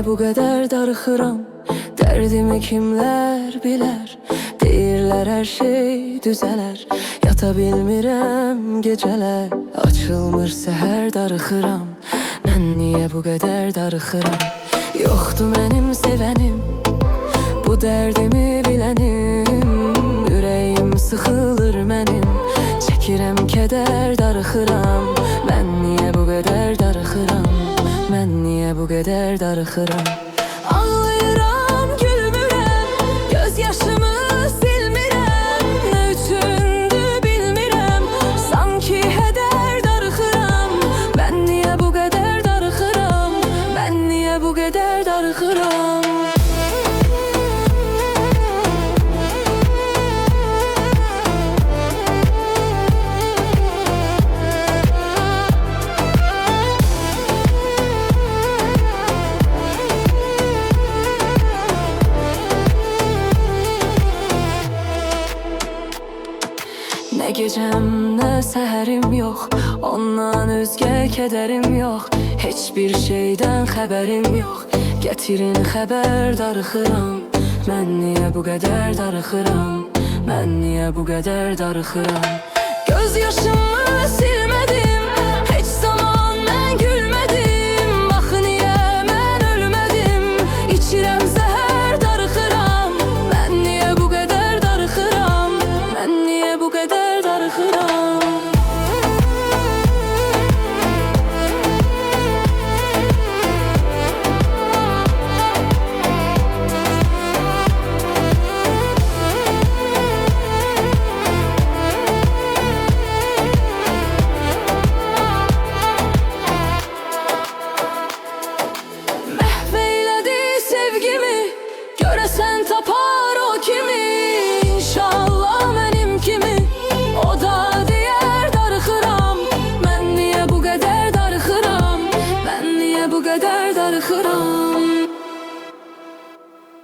bu qədər darıxıram? Dərdimi kimlər bilər? Deyirlər hər şey düzələr. Yata bilmirəm gecələr. Açılmır səhər darıxıram. Mən niyə bu qədər darıxıram? Yoxdur mənim sevənim, bu dərdimi bilənim. Ürəyim sıxılır mənim, çəkirəm kədər darıxıram. Mən niyə bu qədər darıxıram? Mən niyə bu qədər darıxıram? Ağlayıram, gülmürəm, göz yaşımı silmirəm. Nə üçündür bilmirəm, sanki hədər darıxıram. Mən niyə bu qədər darıxıram? Mən niyə bu qədər darıxıram? Nə gecəm, nə səhərim yox, ondan özgə kədərim yox. Heç bir şeydən xəbərim yox, gətirin xəbər darıxıram. Mən niyə bu qədər darıxıram? Mən niyə bu qədər darıxıram? Göz yaşımı silmədim, heç zaman mən gülmədim. Bax niyə mən ölmədim, içirəm zəhər darıxıram. Mən niyə bu qədər darıxıram? Mən niyə bu qədər darıxıram? Məhv eylədi sevgimi, görəsən tapar o kimi.